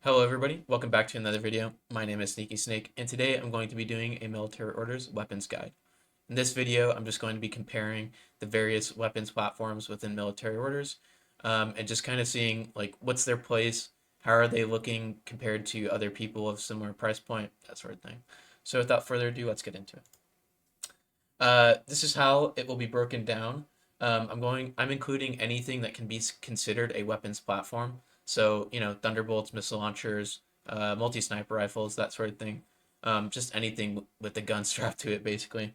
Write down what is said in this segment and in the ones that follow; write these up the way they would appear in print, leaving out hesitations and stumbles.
Hello everybody, welcome back to another video. My name is Sneaky Snake, and today I'm going to be doing a military orders weapons guide. In this video, I'm just going to be comparing the various weapons platforms within military orders, and just kind of seeing like what's their place, how are they looking compared to other people of similar price point, that sort of thing. So without further ado, let's get into it. This is how it will be broken down. I'm including anything that can be considered a weapons platform. So, thunderbolts, missile launchers, multi-sniper rifles, that sort of thing. Just anything with the gun strapped to it, basically.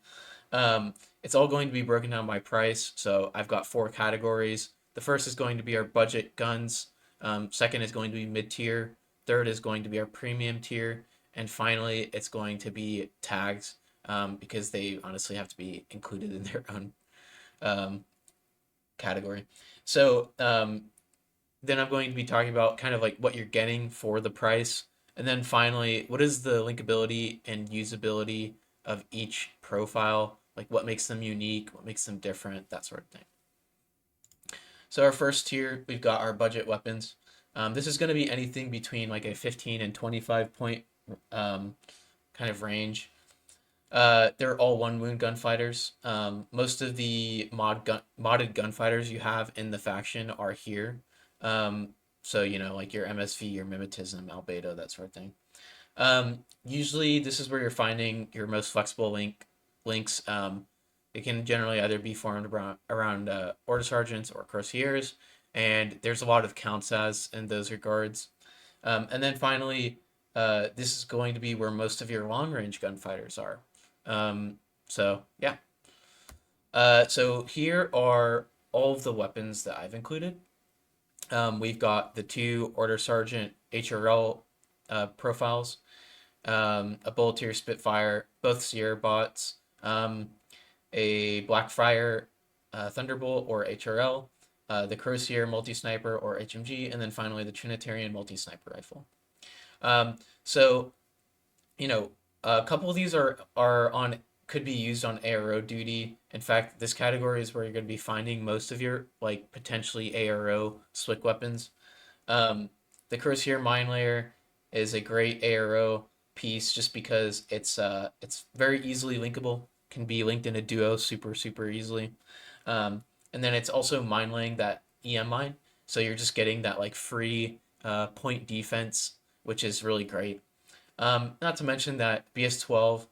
It's all going to be broken down by price. So I've got four categories. The first is going to be our budget guns. Second is going to be mid-tier. Third is going to be our premium tier. And finally, it's going to be tags, because they honestly have to be included in their own um, category. So then I'm going to be talking about kind of like what you're getting for the price. And then finally, what is the linkability and usability of each profile? Like what makes them unique, what makes them different, that sort of thing. So our first tier, we've got our budget weapons. This is going to be anything between like a 15 and 25 point kind of range. They're all one wound gunfighters. Most of the modded gunfighters you have in the faction are here. So like your MSV, your Mimetism, Albedo, that sort of thing. Usually this is where you're finding your most flexible links. It can generally either be formed around order sergeants or cuirassiers, and there's a lot of counts as in those regards. And then finally, this is going to be where most of your long range gunfighters are. So yeah. So here are all of the weapons that I've included. We've got the two Order Sergeant HRL profiles, a Boltier Spitfire, both Sierra bots, a Blackfire Thunderbolt or HRL, the Crozier Multi-Sniper or HMG, and then finally the Trinitarian Multi-Sniper Rifle. So, a couple of these are on could be used on ARO duty. In fact, this category is where you're going to be finding most of your like potentially ARO slick weapons. Um, the Crozier Mine Layer is a great ARO piece just because it's very easily linkable, can be linked in a duo super easily. And then it's also mine laying that EM mine, so you're just getting that like free point defense, which is really great. Not to mention that BS12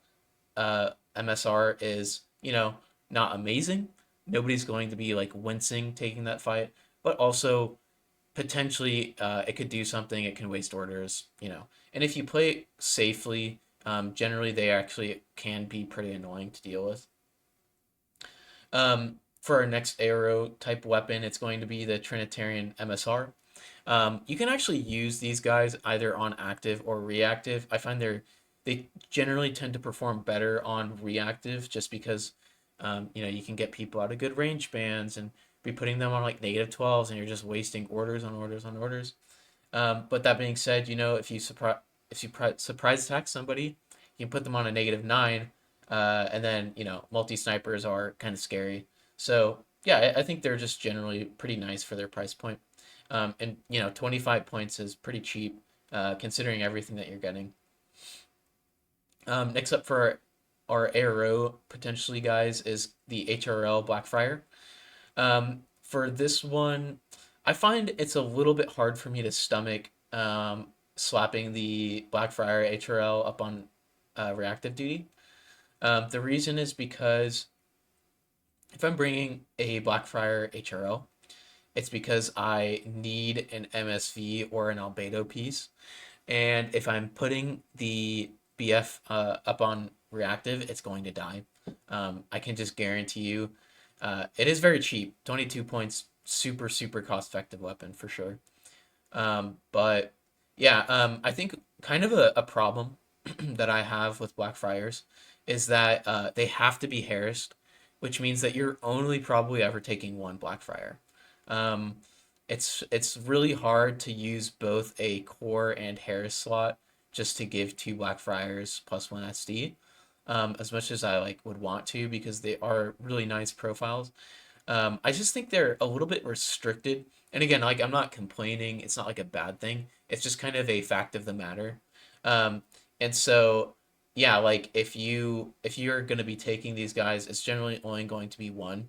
MSR is, not amazing. Nobody's going to be like wincing taking that fight, but also potentially it could do something. It can waste orders. And if you play safely, generally they actually can be pretty annoying to deal with. For our next arrow type weapon, it's going to be the Trinitarian MSR. You can actually use these guys either on active or reactive. I find they generally tend to perform better on reactive just because you can get people out of good range bands and be putting them on like -12s and you're just wasting orders on orders on orders. But that being said, if you surprise attack somebody, you can put them on a -9, and then multi snipers are kind of scary. So yeah, I think they're just generally pretty nice for their price point. And 25 points is pretty cheap, considering everything that you're getting. Next up for our ARO potentially guys is the HRL Blackfire. For this one, I find it's a little bit hard for me to stomach slapping the Blackfire HRL up on reactive duty. The reason is because if I'm bringing a Blackfire HRL, it's because I need an MSV or an Albedo piece. And if I'm putting the BF up on reactive, it's going to die. I can just guarantee you. It is very cheap. 22 points, super cost effective weapon for sure. But yeah, I think kind of a problem that I have with Blackfriars is that they have to be harassed, which means that you're only probably ever taking one Blackfriar. Um, it's really hard to use both a core and Harris slot just to give two Blackfriars plus one SD. As much as I like would want to because they are really nice profiles. I just think they're a little bit restricted And again, like I'm not complaining. It's not like a bad thing. It's just kind of a fact of the matter. Um, and so yeah, like if you're going to be taking these guys, it's generally only going to be one.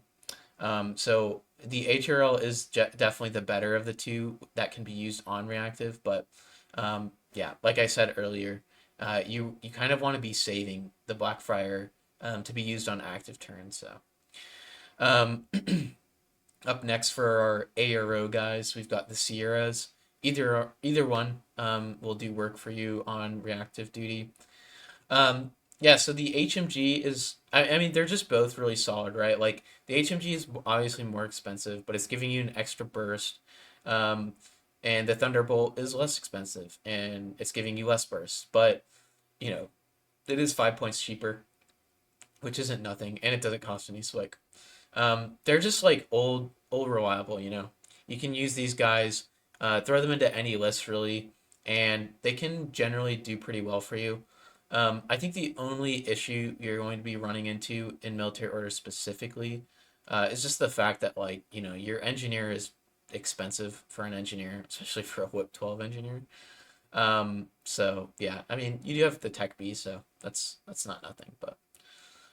So the HRL is definitely the better of the two that can be used on reactive, but yeah, like I said earlier, you kind of want to be saving the Blackfriar to be used on active turns. So um, up next for our ARO guys, we've got the Sierras. Either one will do work for you on reactive duty. Um, yeah, so the HMG is, I mean, they're just both really solid, right? Like the HMG is obviously more expensive, but it's giving you an extra burst. Um, and the Thunderbolt is less expensive and it's giving you less burst. But, you know, it is 5 points cheaper, which isn't nothing, and it doesn't cost any swick. They're just like old reliable, you know. You can use these guys, throw them into any list really, and they can generally do pretty well for you. I think the only issue you're going to be running into in military orders specifically is just the fact that like you know your engineer is expensive for an engineer, especially for a Whip 12 engineer. So yeah, I mean you do have the Tech B, so that's not nothing, but.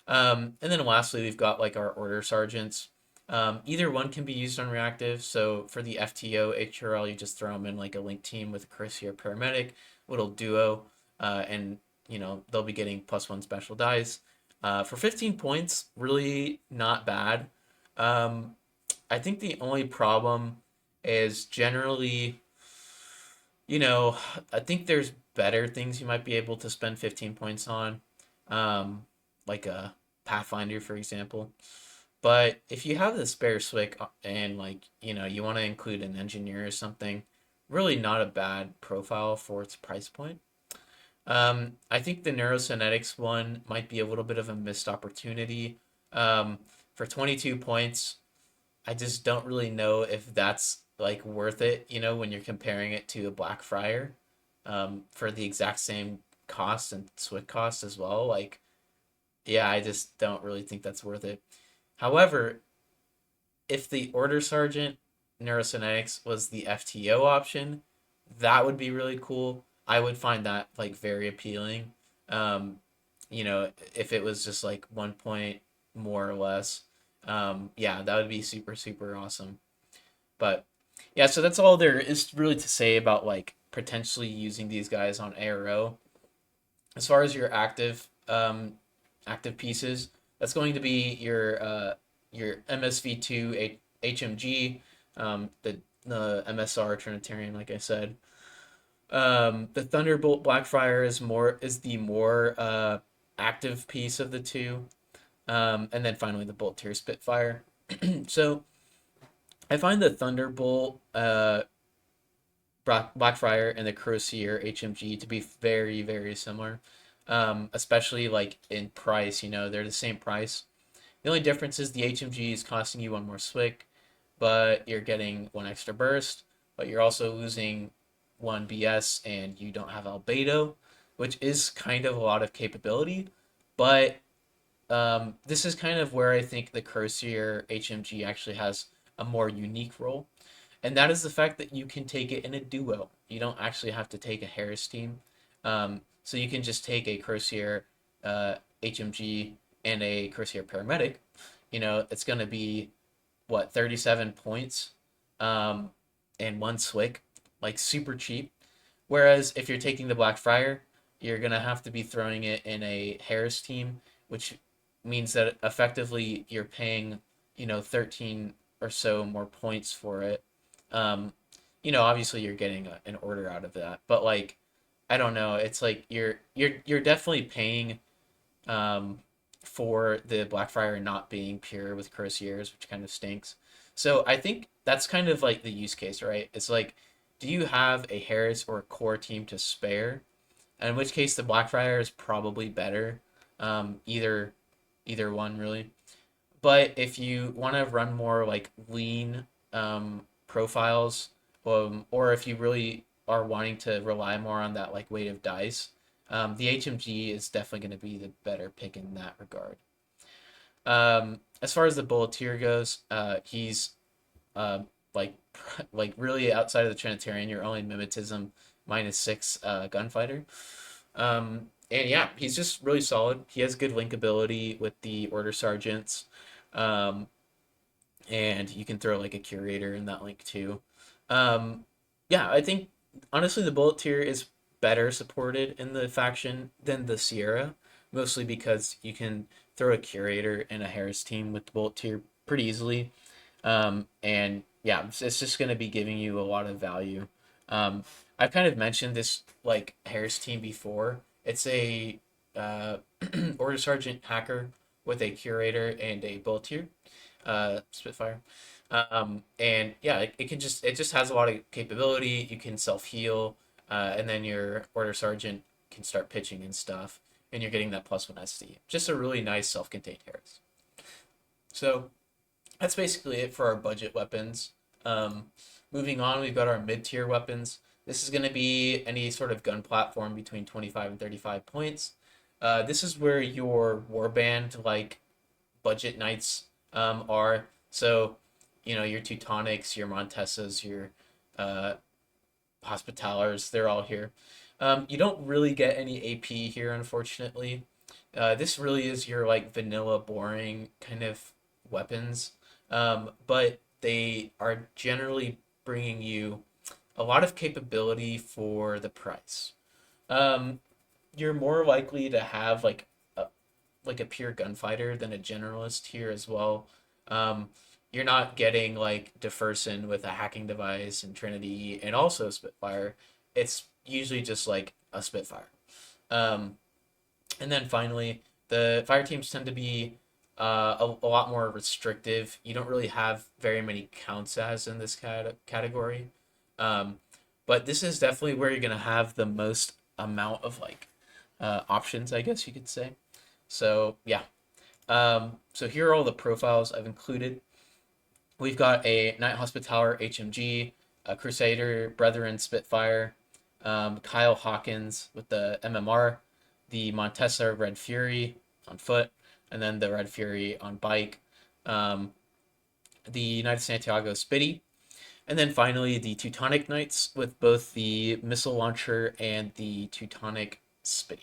And then lastly, we've got like our order sergeants. Either one can be used on reactive. So for the FTO HRL, you just throw them in like a link team with a Crusader paramedic, little duo, and you know they'll be getting +1 special dice. For 15 points, really not bad. Um, I think the only problem is generally, you know, I think there's better things you might be able to spend 15 points on, like a Pathfinder, for example. But if you have the spare Swick and like, you know, you want to include an engineer or something, really not a bad profile for its price point. I think the neurocynetics one might be a little bit of a missed opportunity. Um, for 22 points, I just don't really know if that's like worth it, you know, when you're comparing it to a Blackfriar for the exact same cost and Swick cost as well. Like, yeah, I just don't really think that's worth it. However, if the Order Sergeant Neurocynetics was the FTO option, that would be really cool. I would find that like very appealing. Um, you know, if it was just like 1 point more or less. Yeah, that would be super, super awesome. But yeah, so that's all there is really to say about like potentially using these guys on ARO. As far as your active pieces, that's going to be your MSV2 HMG, the MSR Trinitarian, like I said. The Thunderbolt Blackfriar is the more active piece of the two, and then finally the Bolt Tier Spitfire. So I find the Thunderbolt Blackfriar and the Crosier HMG to be very, very similar, especially like in price. You know, they're the same price. The only difference is the HMG is costing you one more swick, but you're getting one extra burst, but you're also losing one BS and you don't have albedo, which is kind of a lot of capability. But this is kind of where I think the Crosier HMG actually has a more unique role, and that is the fact that you can take it in a duo. You don't actually have to take a Harris team. So you can just take a Crosier HMG and a Crosier paramedic. You know, it's going to be what 37 points and one swick, like super cheap. Whereas if you're taking the Blackfriar, you're going to have to be throwing it in a Harris team, which means that effectively you're paying, you know, 13 or so more points for it. um, you know, obviously you're getting an order out of that, but like, I don't know. It's like you're definitely paying um, for the Blackfriar not being pure with Crosiers, which kind of stinks. So I think that's kind of like the use case, right? It's like, do you have a Harris or a core team to spare? And in which case, the Blackfriar is probably better. Either one really. But if you want to run more like lean profiles, or if you really are wanting to rely more on that like weight of dice, the HMG is definitely going to be the better pick in that regard. As far as the Bulletier goes, he's uh, like like really outside of the Trinitarian, you're only mimetism -6 gunfighter. And yeah, he's just really solid. He has good linkability with the order sergeants. Um, and you can throw like a curator in that link too. Um, yeah, I think honestly the bullet tier is better supported in the faction than the Sierra, mostly because you can throw a curator in a Harris team with the bullet tier pretty easily. And yeah, it's just going to be giving you a lot of value. Um, I've kind of mentioned this like Harris team before. It's a uh, order sergeant hacker with a curator and a bullet tier Spitfire. And yeah, it just has a lot of capability. You can self heal, and then your order sergeant can start pitching and stuff, and you're getting that +1 SD. Just a really nice self contained Harris. So that's basically it for our budget weapons. Um, Moving on, we've got our mid tier weapons. This is going to be any sort of gun platform between 25 and 35 points. This is where your warband like budget knights are. So, you know, your Teutonics, your Montessas, your uh, Hospitalers, they're all here. You don't really get any AP here, unfortunately. This really is your like vanilla, boring kind of weapons, but they are generally bringing you a lot of capability for the price. Um, you're more likely to have like a pure gunfighter than a generalist here as well. Um, you're not getting like Deferson with a hacking device and Trinity and also Spitfire. It's usually just like a Spitfire. Um, and then finally, the fire teams tend to be a lot more restrictive. You don't really have very many counts as in this category. Um, but this is definitely where you're going to have the most amount of like options, I guess you could say. So yeah, so here are all the profiles I've included. We've got a Night Hospitaller HMG, a Crusader Brethren Spitfire, Kyle Hawkins with the MMR, the Montesa Red Fury on foot, and then the Red Fury on bike, um, the United Santiago Spitty, and then finally the Teutonic Knights with both the missile launcher and the Teutonic Spitty.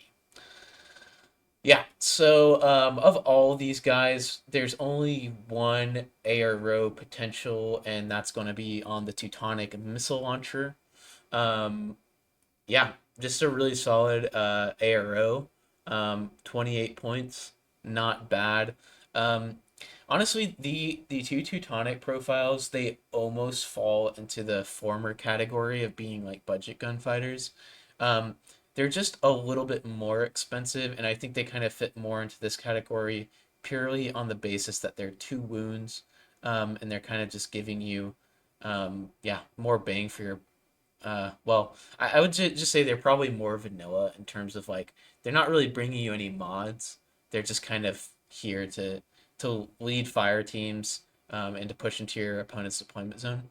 Yeah, so of all these guys, there's only one ARO potential, and that's going to be on the Teutonic missile launcher. Um, yeah, just a really solid ARO. 28 points, not bad. Um, Honestly, the two Teutonic profiles, they almost fall into the former category of being like budget gunfighters. Um, they're just a little bit more expensive, and I think they kind of fit more into this category purely on the basis that they're 2 wounds, and they're kind of just giving you, yeah, more bang for your well, I would just say they're probably more vanilla in terms of like they're not really bringing you any mods. They're just kind of here to lead fire teams and to push into your opponent's deployment zone.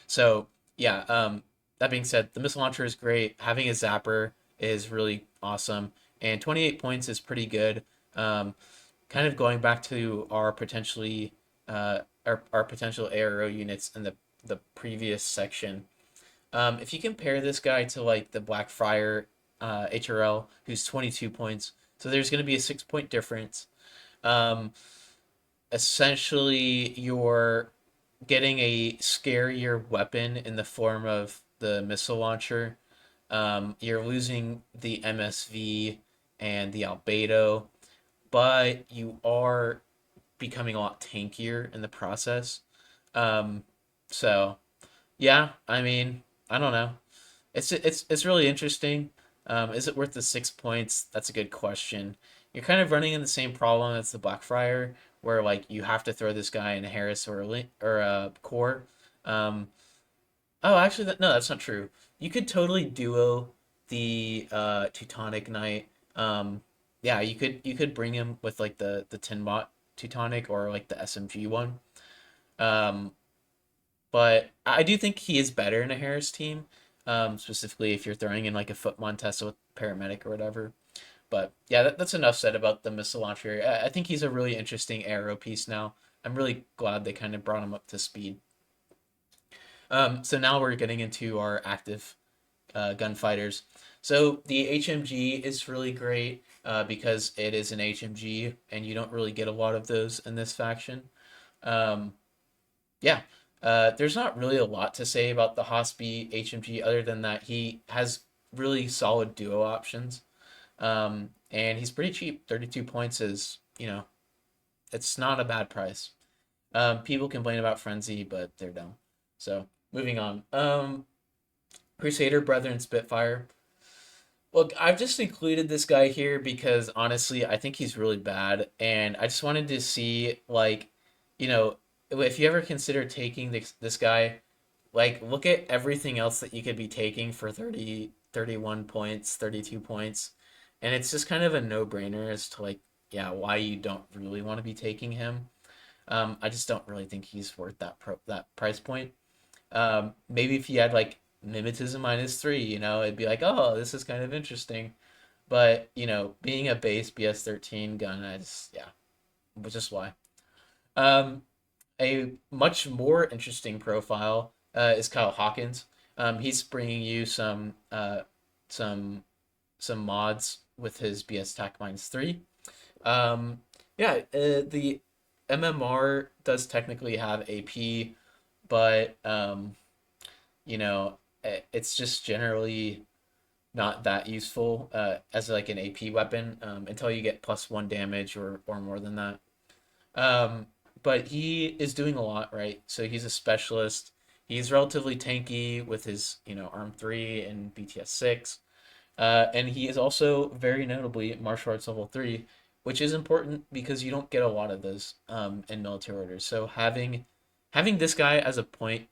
So yeah, that being said, the missile launcher is great. Having a zapper is really awesome, and 28 points is pretty good. Um, Kind of going back to our potentially our potential ARO units in the previous section. If you compare this guy to like the Blackfriar HRL, who's 22 points, so there's going to be a 6 point difference. Um, Essentially, you're getting a scarier weapon in the form of the missile launcher. You're losing the MSV and the Albedo, but you are becoming a lot tankier in the process. Um, so yeah, I mean, I don't know. It's really interesting. Is it worth the 6 points? That's a good question. You're kind of running in the same problem as the Blackfriar, where like you have to throw this guy in a Harris or or a core. Um, oh, actually, no, that's not true. You could totally duo the Teutonic Knight. Yeah, you could bring him with like the Tinbot Teutonic or like the SMG one. Um, but I do think he is better in a Harris team, specifically if you're throwing in like a foot Montesa with paramedic or whatever. But yeah, that's enough said about the missile launcher. I think he's a really interesting aero piece now. I'm really glad they kind of brought him up to speed. So now we're getting into our active gunfighters. So the HMG is really great because it is an HMG, and you don't really get a lot of those in this faction. Um, yeah, there's not really a lot to say about the Hospi HMG other than that he has really solid duo options. And he's pretty cheap. 32 points is, it's not a bad price. People complain about Frenzy, but they're dumb. So moving on. Crusader Brethren Spitfire. Look, I've just included this guy here because honestly, I think he's really bad, and I just wanted to see you know, if you ever consider taking this guy, like look at everything else that you could be taking for 30, 31 points, 32 points, and it's just kind of a no-brainer as to yeah, why you don't really want to be taking him. I just don't really think he's worth that price point. Maybe if you had like mimetism -3, it'd be like, oh, this is kind of interesting. But being a base BS13 gun, I just yeah, which is why. Um, a much more interesting profile is Kyle Hawkins. He's bringing you some some mods with his BS attack -3. Um, yeah, the MMR does technically have AP, but it's just generally not that useful as like an AP weapon until you get +1 damage or more than that. Um, but he is doing a lot, right? So he's a specialist. He's relatively tanky with his, Arm 3 and BTS 6. And he is also very notably martial arts level 3, which is important because you don't get a lot of those in military orders. So having this guy as a point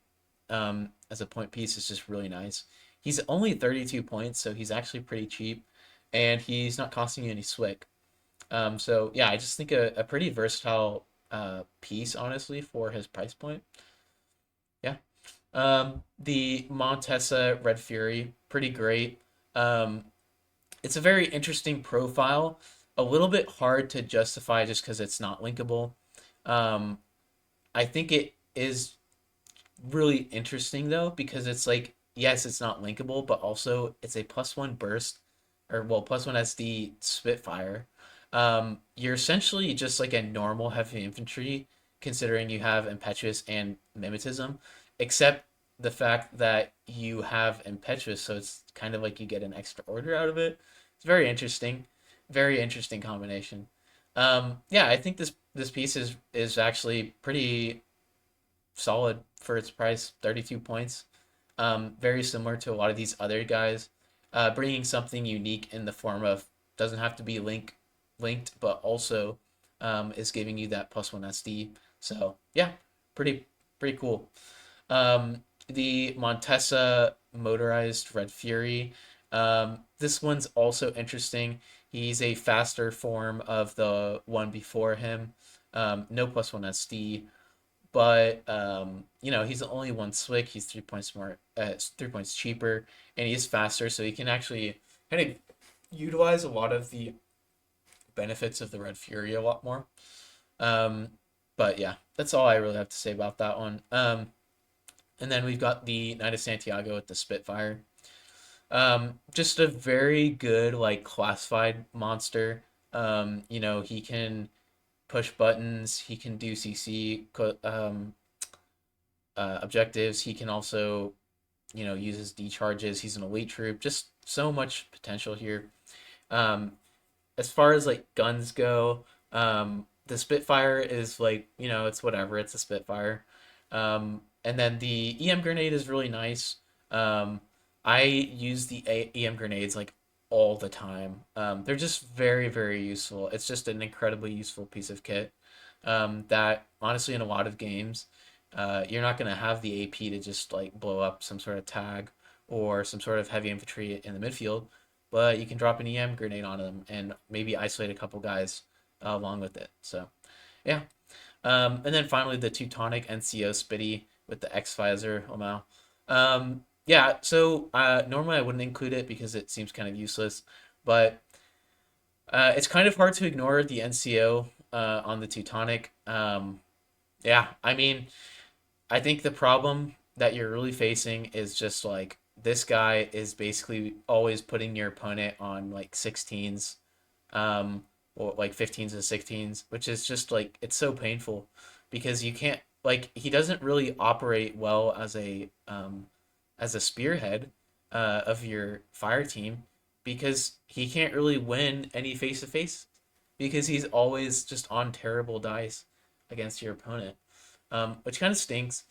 piece is just really nice. He's only 32 points, so he's actually pretty cheap, and he's not costing you any swick. So yeah, I just think a pretty versatile piece, honestly, for his price point. Yeah. The Montesa Red Fury, pretty great. Um, it's a very interesting profile, a little bit hard to justify just because it's not linkable. Um, I think it is really interesting though because it's like yes, it's not linkable, but also it's a +1 burst or well +1 SD Spitfire. You're essentially just like a normal heavy infantry considering you have impetuous and mimetism, except the fact that you have impetuous, so it's kind of like you get an extra order out of it. It's very interesting combination. Yeah, I think this piece is actually pretty solid for its price, 32 points. Very similar to a lot of these other guys, bringing something unique in the form of doesn't have to be linked, but also is giving you that +1 SD. So yeah, pretty pretty cool. The Montesa motorized Red Fury. This one's also interesting. He's a faster form of the one before him. No +1 SD, but he's the only one slick. He's 3 points more, 3 points cheaper, and he's faster, so he can actually kind of utilize a lot of the benefits of the Red Fury a lot more. Um, but yeah, that's all I really have to say about that one. And then we've got the Knight of Santiago with the Spitfire. Just a very good like classified monster. He can push buttons. He can do CC objectives. He can also, use his D charges. He's an elite troop. Just so much potential here. Um, as far as like guns go, the Spitfire is like, it's whatever. It's a Spitfire. And then the EM grenade is really nice. I use the EM grenades like all the time. They're just very, very useful. It's just an incredibly useful piece of kit that honestly in a lot of games, you're not going to have the AP to just like blow up some sort of tag or some sort of heavy infantry in the midfield, but you can drop an EM grenade on them and maybe isolate a couple guys along with it. So, yeah. And then finally, the Teutonic NCO Spitty with the X Visor Lamau. Yeah, so normally I wouldn't include it because it seems kind of useless, but it's kind of hard to ignore the NCO on the Teutonic. Yeah, I mean, I think the problem that you're really facing is just like this guy is basically always putting your opponent on like 16s, um, or like 15s and 16s, which is just like it's so painful because you can't like he doesn't really operate well as a spearhead of your fire team because he can't really win any face to face because he's always just on terrible dice against your opponent, which kind of stinks.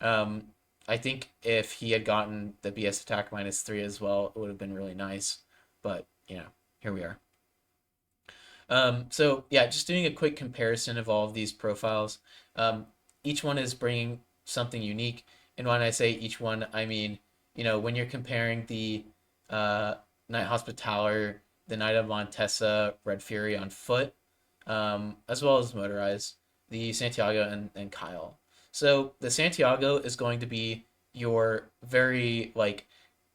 Um, I think if he had gotten the BS attack -3 as well, it would have been really nice. But here we are. So yeah, just doing a quick comparison of all of these profiles. Um, each one is bringing something unique, and when I say each one, I mean when you're comparing the uh, Knight Hospitaller, the Knight of Montesa, Red Fury on foot, as well as motorized, the Santiago and Kyle. So the Santiago is going to be your very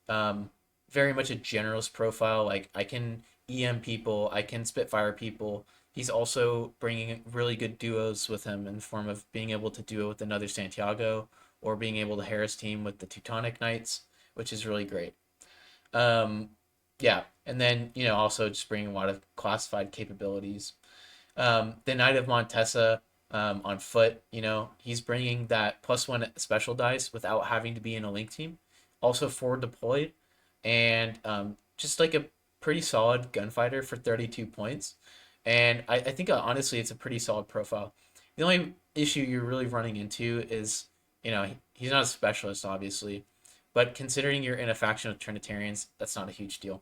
um, very much a generalist profile. Like I can EM people, I can Spitfire people. He's also bringing really good duos with him in the form of being able to duo with another Santiago or being able to Harris team with the Teutonic Knights, which is really great. Um, yeah, and then also just bringing a lot of classified capabilities. The Knight of Montesa on foot, he's bringing that +1 special dice without having to be in a link team. Also forward deployed, and just like a pretty solid gunfighter for 32 points. And I think honestly, it's a pretty solid profile. The only issue you're really running into is, he's not a specialist, obviously, but considering you're in a faction of Trinitarians, that's not a huge deal.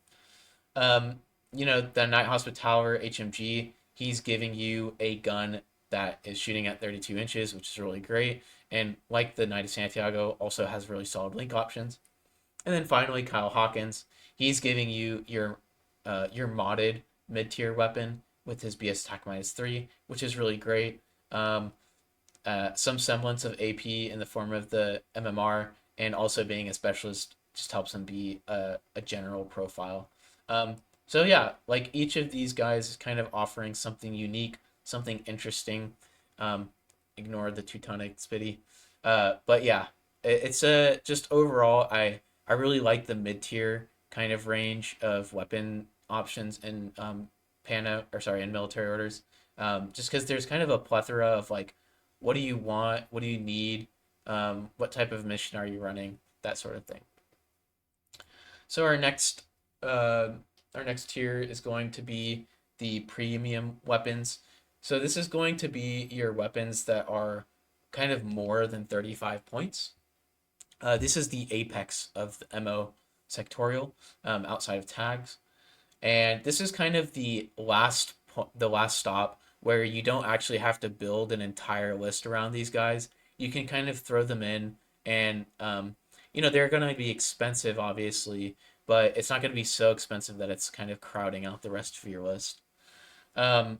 Um, the Night Hospitaller HMG, he's giving you a gun that is shooting at 32 inches, which is really great. And like the Knight of Santiago, also has really solid link options. And then finally, Kyle Hawkins, he's giving you your modded mid tier weapon with his BS attack -3, which is really great. Um, some semblance of AP in the form of the MMR, and also being a specialist just helps him be a general profile. So yeah, like each of these guys is kind of offering something unique, something interesting. Um, Ignore the Teutonic Spitty, but yeah, it's a just overall I really like the mid tier kind of range of weapon options in in military orders. Just because there's kind of a plethora of like what do you want? What do you need? What type of mission are you running? That sort of thing. So uh, our next tier is going to be the premium weapons. So this is going to be your weapons that are kind of more than 35 points. This is the apex of the MO sectorial, outside of tags. And this is kind of the last stop where you don't actually have to build an entire list around these guys. You can kind of throw them in, and they're going to be expensive, obviously, but it's not going to be so expensive that it's kind of crowding out the rest of your list. Um,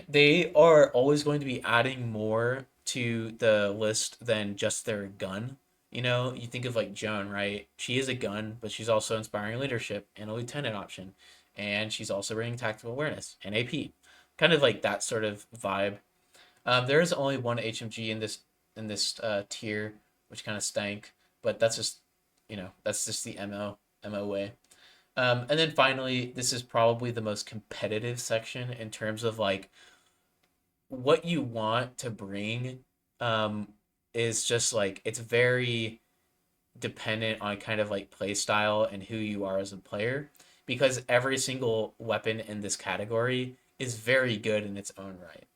they are always going to be adding more to the list than just their gun. You think of like Joan, right? She is a gun, but she's also inspiring leadership and a lieutenant option. And she's also bringing tactical awareness and AP. Kind of like that sort of vibe. There is only one HMG in this tier, which kind of stank, but that's just the MO way. And then finally, this is probably the most competitive section in terms of like what you want to bring um is just like it's very dependent on kind of like play style and who you are as a player because every single weapon in this category is very good in its own right.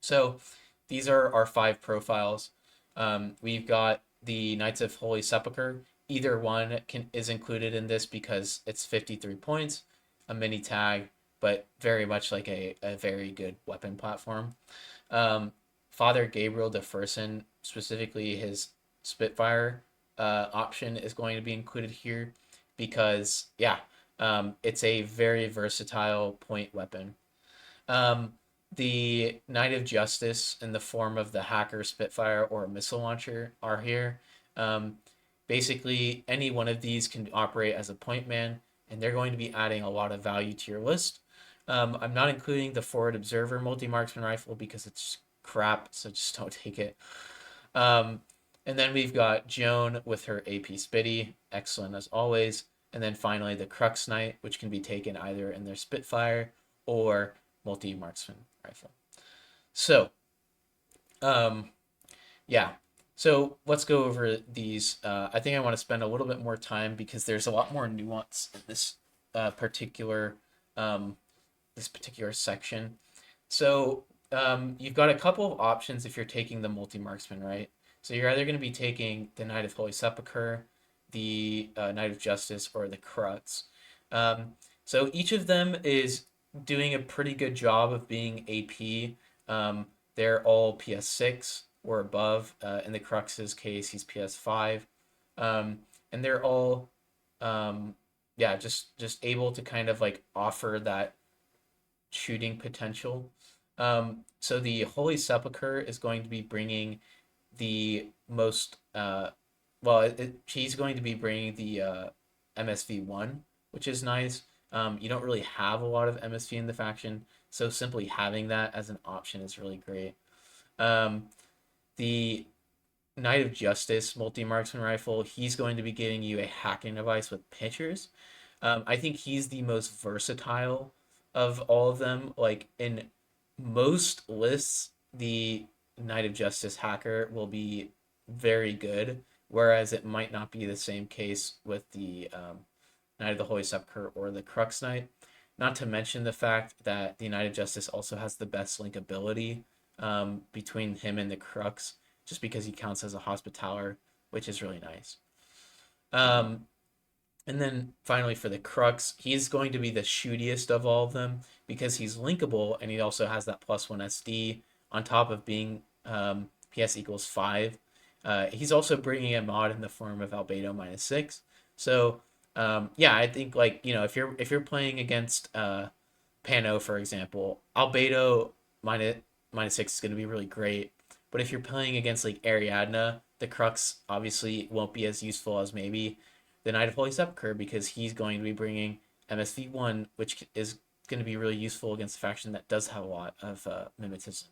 So these are our five profiles. We've got the Knights of Holy Sepulchre. Either one is included in this because it's 53 points, a mini tag, but very much like a very good weapon platform. Um, Father Gabriel de Fersen, specifically his Spitfire option, is going to be included here because, yeah, it's a very versatile point weapon. Um, the Knight of Justice in the form of the Hacker Spitfire or Missile Launcher are here. Um, Basically, any one of these can operate as a point man, and they're going to be adding a lot of value to your list. I'm not including the Forward Observer multi marksman rifle because it's crap, so just don't take it. Um, And then we've got Joan with her AP Spitty, excellent as always. And then finally the Crux Knight, which can be taken either in their Spitfire or multi-marksman rifle. So, um, yeah. So let's go over these. I think I want to spend a little bit more time because there's a lot more nuance in uh, particular um, this particular section. So you've got a couple of options if you're taking the multi-marksman, right? So you're either going to be taking the Knight of Holy Sepulchre, the Knight of Justice, or the Crux. So each of them is doing a pretty good job of being AP. They're all PS6 or above. In the Crux's case, he's PS5. And they're all, um, yeah, just able to kind of like offer that shooting potential. So the Holy Sepulchre is going to be bringing the most, she's going to be bringing the MSV1, which is nice. You don't really have a lot of MSV in the faction, so simply having that as an option is really great. Um, the Knight of Justice multi-marksman rifle, he's going to be giving you a hacking device with pitchers. I think he's the most versatile of all of them. Like in most lists, the Knight of Justice hacker will be very good, whereas it might not be the same case with the Knight of the Holy Sepulchre or the Crux Knight. Not to mention the fact that the Knight of Justice also has the best link ability between him and the Crux, just because he counts as a Hospitaller, which is really nice. Um, and then finally for the Crux, he's going to be the shootiest of all of them because he's linkable and he also has that +1 SD on top of being PS equals 5. He's also bringing a mod in the form of Albedo -6. So yeah, I think like if you're playing against Pano, for example, Albedo -6 is going to be really great. But if you're playing against like Ariadna, the Crux obviously won't be as useful as maybe the Knight of Holy Sepulchre because he's going to be bringing MSV1, which is going to be really useful against a faction that does have a lot of mimetism.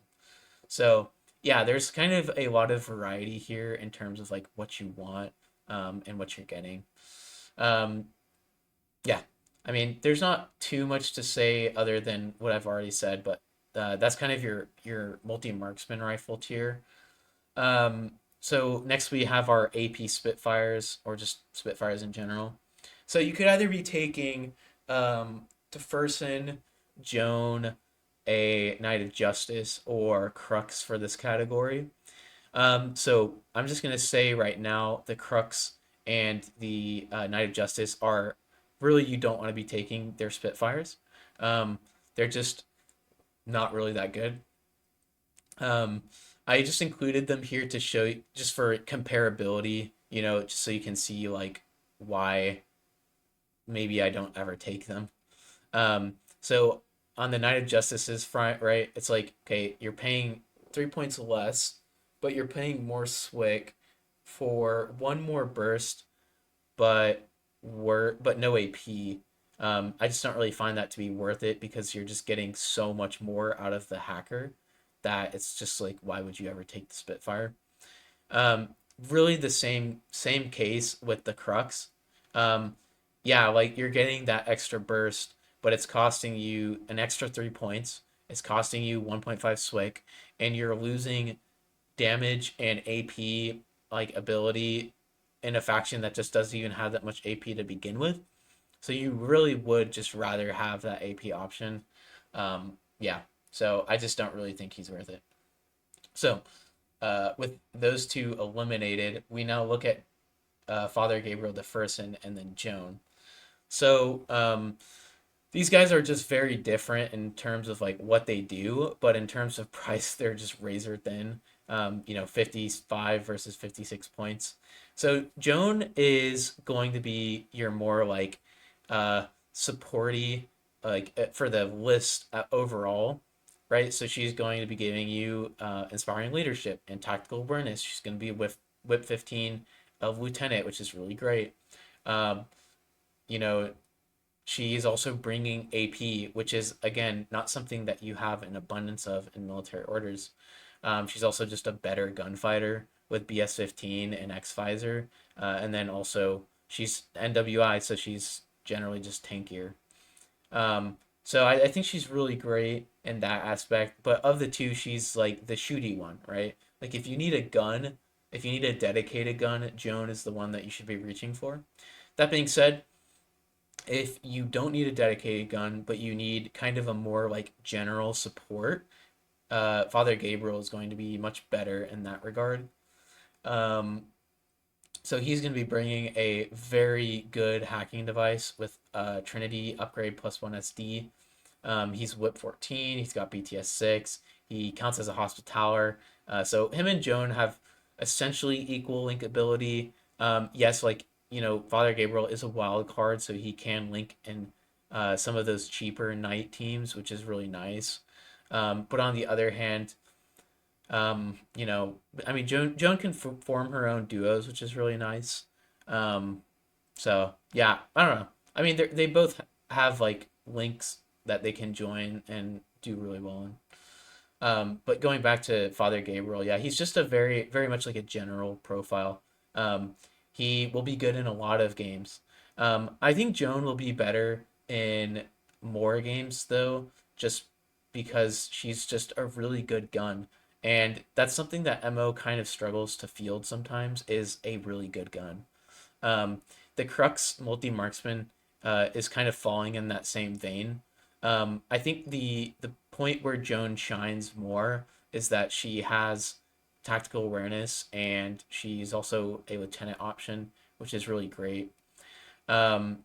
So yeah, there's kind of a lot of variety here in terms of like what you want and what you're getting. Um, yeah, I mean, there's not too much to say other than what I've already said, but that's kind of your multi marksman rifle tier. So next we have our AP Spitfires or just Spitfires in general. So you could either be taking Teferson, Joan, a Knight of Justice, or Crux for this category. So I'm just gonna say right now the Crux and the Knight of Justice are really you don't want to be taking their Spitfires. They're just not really that good. Um, I just included them here to show just for comparability, just so you can see like why maybe I don't ever take them. So on the Knight of Justice's front, right, it's like, okay, you're paying 3 points less, but you're paying more Swick for one more burst, but no AP. I just don't really find that to be worth it because you're just getting so much more out of the hacker that it's just like, why would you ever take the Spitfire? Um, Really the same case with the Crux. Um, yeah, like you're getting that extra burst, but it's costing you an extra 3 points. It's costing you 1.5 Swick, and you're losing damage and AP like ability in a faction that just doesn't even have that much AP to begin with. So you really would just rather have that AP option. Yeah. So I just don't really think he's worth it. So with those two eliminated, we now look at Father Gabriel the First and then Joan. So these guys are just very different in terms of like what they do, but in terms of price, they're just razor thin. 55 versus 56 points. So Joan is going to be your more like supporty, like for the list overall, right? So she's going to be giving you inspiring leadership and tactical awareness. She's going to be with whip 15 of lieutenant, which is really great. Um, you know, She's also bringing AP, which is again not something that you have an abundance of in military orders. She's also just a better gunfighter. with BS-15 and X-Visor, and then also she's NWI, so she's generally just tankier. So I think she's really great in that aspect. But of the two, she's like the shooty one, right? Like if you need a gun, if you need a dedicated gun, Joan is the one that you should be reaching for. That being said, if you don't need a dedicated gun, but you need kind of a more like general support, Father Gabriel is going to be much better in that regard. Um, so he's going to be bringing a very good hacking device with Trinity upgrade plus one SD. He's whip 14. He's got BTS 6. He counts as a hospitaller. So him and Joan have essentially equal link ability. Yes, like Father Gabriel is a wild card, so he can link in some of those cheaper knight teams, which is really nice. But on the other hand, you know, I mean, Joan can form her own duos, which is really nice. Um, so yeah, I don't know. I mean, they both have like links that they can join and do really well in. But going back to Father Gabriel, yeah, he's just a very much like a general profile. Um, he will be good in a lot of games. I think Joan will be better in more games though, just because she's just a really good gun. And that's something that MO kind of struggles to field sometimes is a really good gun. Um, the Crux multi marksman is kind of falling in that same vein. I think the point where Joan shines more is that she has tactical awareness and she's also a lieutenant option, which is really great. Um,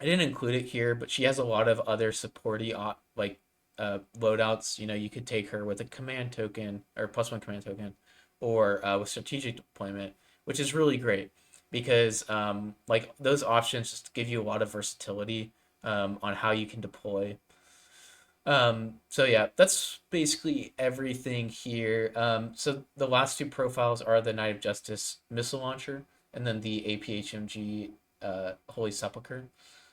I didn't include it here, but she has a lot of other supporty like loadouts. You know, you could take her with a command token or plus one command token, or with strategic deployment, which is really great because like those options just give you a lot of versatility on how you can deploy. So yeah, that's basically everything here. So the last two profiles are the Knight of Justice missile launcher and then the APHMG Holy Sepulchre.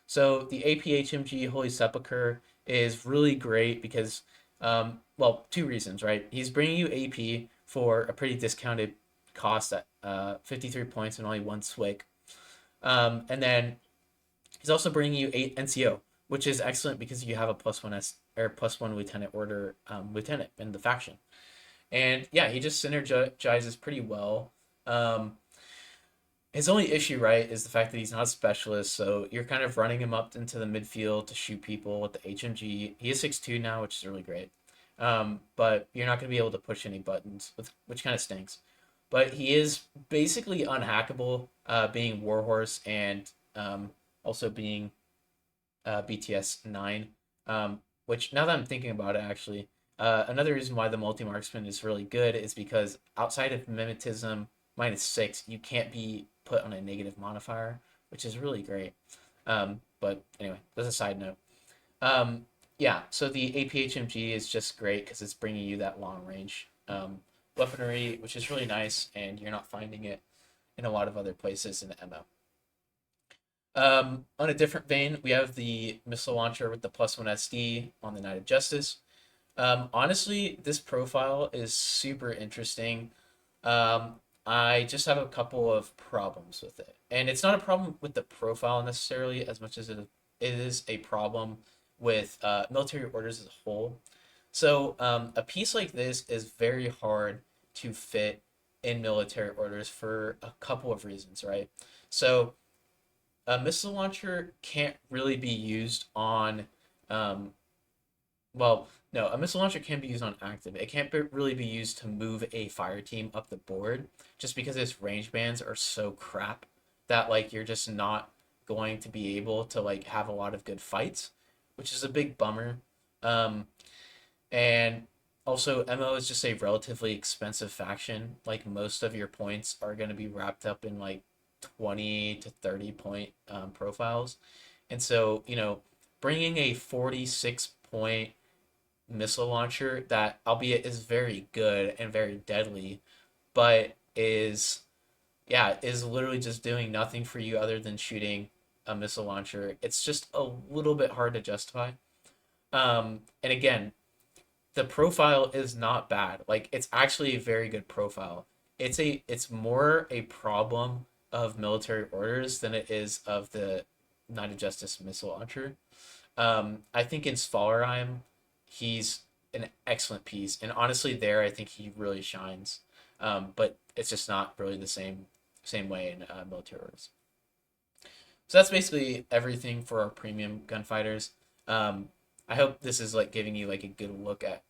So the APHMG Holy Sepulchre is really great because, well, two reasons, right? He's bringing you AP for a pretty discounted cost at 53 points and only one swig. And then he's also bringing you 8 NCO, which is excellent because you have a plus one S or plus one lieutenant order lieutenant in the faction. And yeah, he just synergizes pretty well. Um, his only issue, right, is the fact that he's not a specialist, so you're kind of running him up into the midfield to shoot people with the HMG. He is 6'2" now, which is really great. But you're not going to be able to push any buttons, which kind of stinks. But he is basically unhackable, being Warhorse and also being BTS 9. Which, now that I'm thinking about it, actually, another reason why the multi marksman is really good is because outside of mimetism -6, you can't be put on a negative modifier, which is really great. But anyway, that's a side note. Yeah, so the APHMG is just great because it's bringing you that long range weaponry, which is really nice, and you're not finding it in a lot of other places in the MO. On a different vein, we have the missile launcher with the plus one SD on the Knight of Justice. Honestly, this profile is super interesting. I just have a couple of problems with it. And it's not a problem with the profile necessarily as much as it is a problem with military orders as a whole. So a piece like this is very hard to fit in military orders for a couple of reasons, right? So a missile launcher can't really be used on um, well, no, a missile launcher can be used on active. It can't really be used to move a fire team up the board just because its range bands are so crap that like you're just not going to be able to like have a lot of good fights, which is a big bummer. Um, and also MO is just a relatively expensive faction. Like most of your points are going to be wrapped up in like 20 to 30 point profiles. And so, bringing a 46 point missile launcher that, albeit is very good and very deadly, but is literally just doing nothing for you other than shooting a missile launcher. It's just a little bit hard to justify. And again, the profile is not bad. Like it's actually a very good profile. it's more a problem of military orders than it is of the Knight of Justice missile launcher. I think in Svalheim, he's an excellent piece, and honestly, there I think he really shines. But it's just not really the same way in military orders. So that's basically everything for our premium gunfighters. I hope this is like giving you like a good look at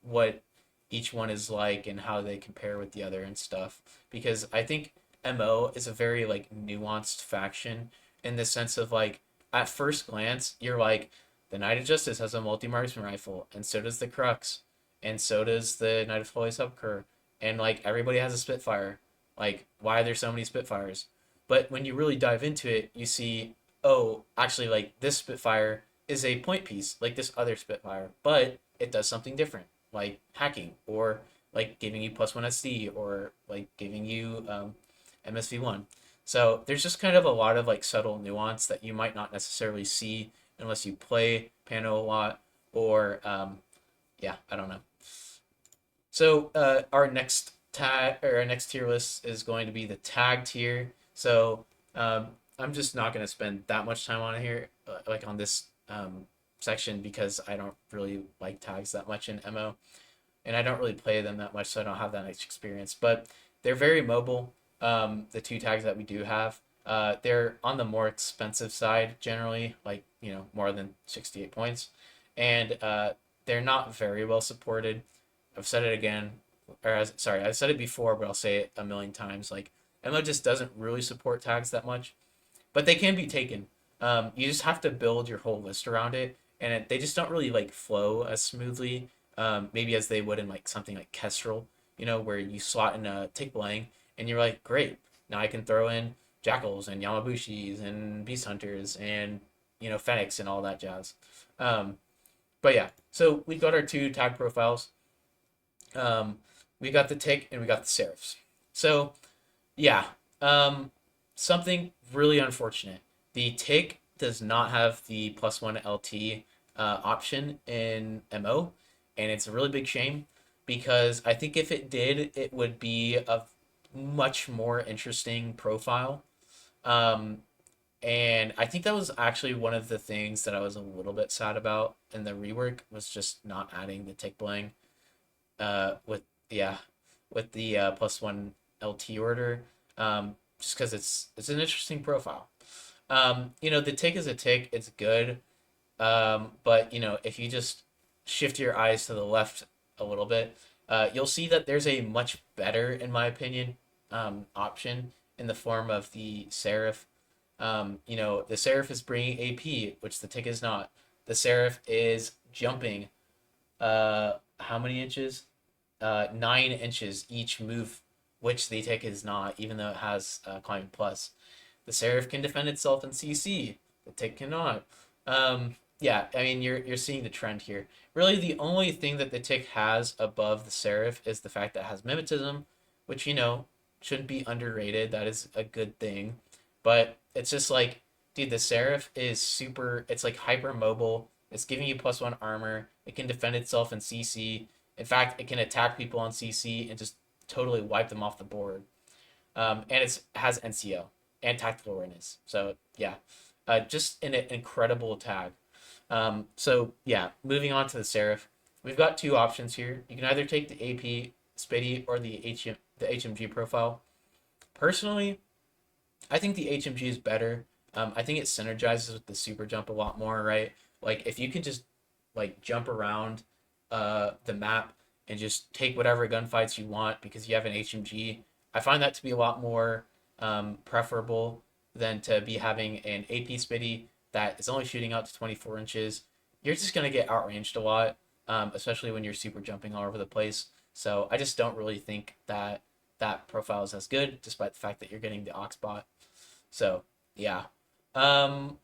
what each one is like and how they compare with the other and stuff. Because I think MO is a very like nuanced faction in the sense of like at first glance you're like the Knight of Justice has a multi-marksman rifle and so does the Crux and so does the Knight of Holy Sepulchre and like everybody has a Spitfire. Like why are there so many Spitfires? But when you really dive into it, you see, oh, actually, like this Spitfire is a point piece, like this other Spitfire, but it does something different, like hacking, or like giving you plus one SD, or like giving you MSV1. So there's just kind of a lot of like subtle nuance that you might not necessarily see unless you play Pano a lot, or yeah, I don't know. So our next tag or our next tier list is going to be the tag tier. So I'm just not going to spend that much time on here, like on this section, because I don't really like tags that much in MO, and I don't really play them that much, so I don't have that much experience. But they're very mobile. The two tags that we do have, they're on the more expensive side generally, like more than 68 points, and they're not very well supported. I've said it again, sorry, I've said it before, but I'll say it a million times. Like MO just doesn't really support tags that much, but they can be taken. You just have to build your whole list around it, and they just don't really like flow as smoothly, maybe as they would in like something like Kestrel, where you slot in a tick blang, and you're like, great, now I can throw in Jackals and Yamabushis and Beast Hunters and Fenix and all that jazz. Um, but yeah, so we got our two tag profiles. Um, we got the Tick and we got the Seraphs. So yeah, something really unfortunate. The Tick does not have the plus one LT option in MO, and it's a really big shame because I think if it did, it would be a much more interesting profile. Um, and I think that was actually one of the things that I was a little bit sad about in the rework was just not adding the Tick Bling with yeah, with the plus one LT order, just because it's an interesting profile. The tick is a tick; it's good, but if you just shift your eyes to the left a little bit, you'll see that there's a much better, in my opinion, option in the form of the Seraph. The Seraph is bringing AP, which the tick is not. The Seraph is jumping. How many inches? 9 inches each move, which the tick is not, even though it has climbing plus. The Seraph can defend itself in CC. The tick cannot. Yeah, I mean you're seeing the trend here. Really, the only thing that the tick has above the Seraph is the fact that it has mimetism, which shouldn't be underrated. That is a good thing, but it's just like, dude, the Seraph is super. It's like hyper mobile. It's giving you plus one armor. It can defend itself in CC. In fact, it can attack people on CC and just totally wipe them off the board. And it has NCO and tactical awareness. So yeah, just an incredible tag. So yeah, moving on to the Seraph, we've got two options here. You can either take the AP Spitty or the HMG profile. Personally, I think the HMG is better. I think it synergizes with the super jump a lot more, right? Like if you can just like jump around the map and just take whatever gunfights you want because you have an HMG, I find that to be a lot more preferable than to be having an AP Spitty that is only shooting out to 24 inches. You're just going to get outranged a lot, especially when you're super jumping all over the place. So I just don't really think that that profile is as good, despite the fact that you're getting the Oxbot. So yeah, um,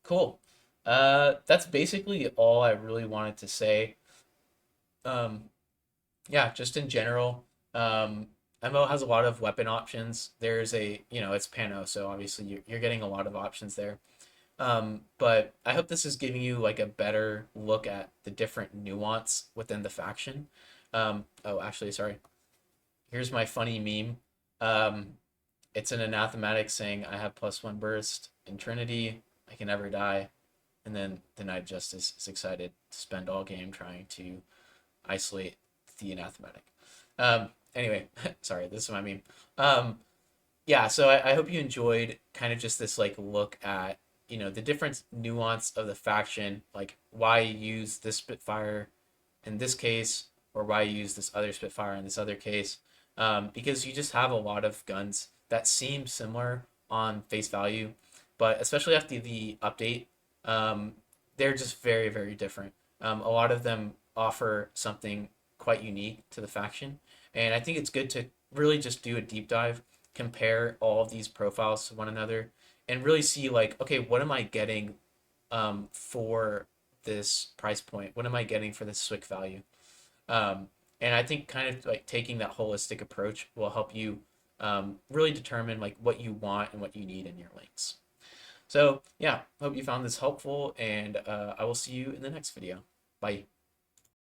cool. That's basically all I really wanted to say. Um, yeah, just in general, MO has a lot of weapon options. There's it's Pano, so obviously you're getting a lot of options there. But I hope this is giving you like a better look at the different nuance within the faction. Oh, actually, sorry. Here's my funny meme. Um, it's an anathematic saying, I have +1 burst in Trinity. I can never die. And then the Knight of Justice is excited to spend all game trying to isolate the anathematic. Anyway, sorry, this is my meme. Um, yeah, so I hope you enjoyed kind of just this like look at, the different nuance of the faction, like why use this Spitfire in this case, or why use this other Spitfire in this other case, because you just have a lot of guns that seem similar on face value, but especially after the update, um, they're just very, very different. A lot of them offer something quite unique to the faction, and I think it's good to really just do a deep dive, compare all of these profiles to one another, and really see like, okay, what am I getting for this price point? What am I getting for this SWIC value? Um, and I think kind of like taking that holistic approach will help you really determine like what you want and what you need in your links. So yeah, hope you found this helpful, and I will see you in the next video. Bye.